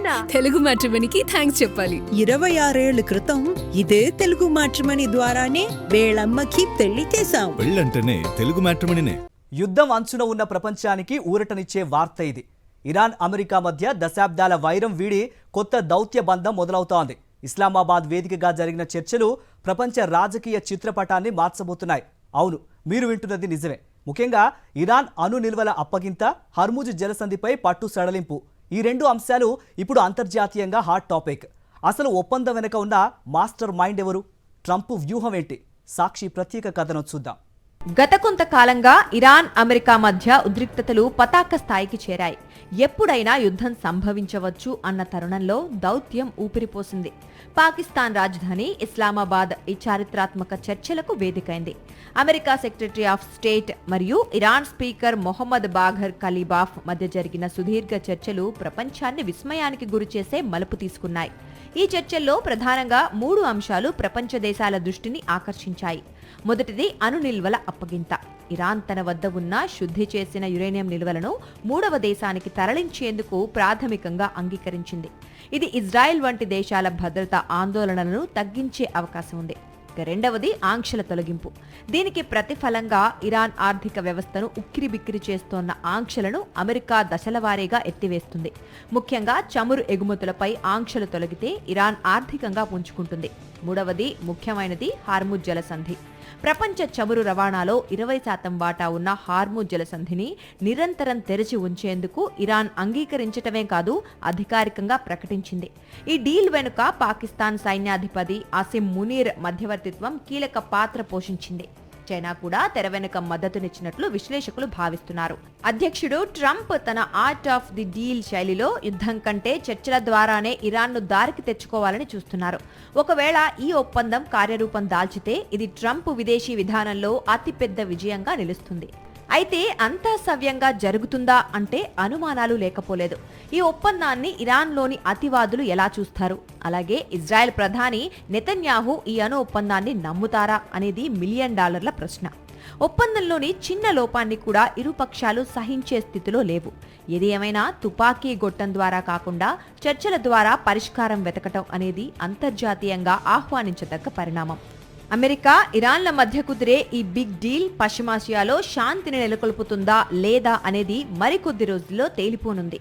అవునా? తెలుగు మ్యాట్రిమోనీకి థ్యాంక్స్ చెప్పాలి. 26 ఏళ్ల క్రితం ఇదే తెలుగు మ్యాట్రిమోనీ ద్వారానే వేళమ్మకి పెళ్లి చేశాం. పెళ్ళంటేనే తెలుగు మ్యాట్రిమోనీనే. యుద్ధం అంచున ఉన్న ప్రపంచానికి ఊరటనిచ్చే వార్త ఇది. ఇరాన్ అమెరికా మధ్య దశాబ్దాల వైరం వీడి కొత్త దౌత్య బంధం మొదలవుతోంది. ఇస్లామాబాద్ వేదికగా జరిగిన చర్చలు ప్రపంచ రాజకీయ చిత్రపటాన్ని మార్చబోతున్నాయి. అవును, మీరు వింటున్నది నిజమే. ముఖ్యంగా ఇరాన్ అణు నిల్వల అప్పగింత, హర్ముజ్ జలసంధిపై పట్టు సడలింపు, ఈ రెండు అంశాలు ఇప్పుడు అంతర్జాతీయంగా హాట్ టాపిక్. అసలు ఒప్పందం వెనుక ఉన్న మాస్టర్ మైండ్ ఎవరు? ట్రంప్ వ్యూహం ఏంటి? సాక్షి ప్రత్యేక కథనం చూద్దాం. గత కొంతకాలంగా ఇరాన్ అమెరికా మధ్య ఉద్రిక్తతలు పతాక స్థాయికి చేరాయి. ఎప్పుడైనా యుద్ధం సంభవించవచ్చు అన్న తరుణంలో దౌత్యం ఊపిరిపోసింది. పాకిస్తాన్ రాజధాని ఇస్లామాబాద్ ఈ చారిత్రాత్మక చర్చలకు వేదికైంది. అమెరికా సెక్రటరీ ఆఫ్ స్టేట్ మరియు ఇరాన్ స్పీకర్ మొహమ్మద్ బాఘర్ ఖలీబాఫ్ మధ్య జరిగిన సుదీర్ఘ చర్చలు ప్రపంచాన్ని విస్మయానికి గురిచేసే మలుపు తీసుకున్నాయి. ఈ చర్చల్లో ప్రధానంగా 3 అంశాలు ప్రపంచ దేశాల దృష్టిని ఆకర్షించాయి. మొదటిది అణు నిల్వల అప్పగింత. ఇరాన్ తన వద్ద ఉన్న శుద్ధి చేసిన యురేనియం నిల్వలను 3వ దేశానికి తరలించేందుకు ప్రాథమికంగా అంగీకరించింది. ఇది ఇజ్రాయెల్ వంటి దేశాల భద్రతా ఆందోళనలను తగ్గించే అవకాశం ఉంది. రెండవది ఆంక్షల తొలగింపు. దీనికి ప్రతిఫలంగా ఇరాన్ ఆర్థిక వ్యవస్థను ఉక్కిరిబిక్కిరి చేస్తోన్న ఆంక్షలను అమెరికా దశలవారీగా ఎత్తివేస్తుంది. ముఖ్యంగా చమురు ఎగుమతులపై ఆంక్షలు తొలగితే ఇరాన్ ఆర్థికంగా పుంజుకుంటుంది. మూడవది ముఖ్యమైనది హార్ముజ్ జలసంధి. ప్రపంచ చమురు రవాణాలో 20% వాటా ఉన్న హార్ముజ్ జలసంధిని నిరంతరం తెరిచి ఉంచేందుకు ఇరాన్ అంగీకరించటమే కాదు, అధికారికంగా ప్రకటించింది. ఈ డీల్ వెనుక పాకిస్తాన్ సైన్యాధిపతి ఆసిమ్ మునీర్ మధ్యవర్తిత్వం కీలక పాత్ర పోషించింది. చైనా కూడా తెర వెనుక మద్దతునిచ్చినట్లు విశ్లేషకులు భావిస్తున్నారు. అధ్యక్షుడు ట్రంప్ తన ఆర్ట్ ఆఫ్ ది డీల్ శైలిలో యుద్ధం కంటే చర్చల ద్వారానే ఇరాన్ను దారికి తెచ్చుకోవాలని చూస్తున్నారు. ఒకవేళ ఈ ఒప్పందం కార్యరూపం దాల్చితే ఇది ట్రంప్ విదేశీ విధానంలో అతిపెద్ద విజయంగా నిలుస్తుంది. అయితే అంతా సవ్యంగా జరుగుతుందా అంటే అనుమానాలు లేకపోలేదు. ఈ ఒప్పందాన్ని ఇరాన్లోని అతివాదులు ఎలా చూస్తారు? అలాగే ఇజ్రాయెల్ ప్రధాని నెతన్యాహు ఈ అణు ఒప్పందాన్ని నమ్ముతారా అనేది $1 మిలియన్ ప్రశ్న. ఒప్పందంలోని చిన్న లోపాన్ని కూడా ఇరుపక్షాలు సహించే స్థితిలో లేవు. ఏది ఏమైనా తుపాకీ గొట్టం ద్వారా కాకుండా చర్చల ద్వారా పరిష్కారం వెతకటం అనేది అంతర్జాతీయంగా ఆహ్వానించదగ్గ పరిణామం. అమెరికా ఇరాన్ల మధ్య కుదిరే ఈ బిగ్ డీల్ పశ్చిమాసియాలో శాంతిని నెలకొల్పుతుందా లేదా అనేది మరికొద్ది రోజుల్లో తేలిపోనుంది.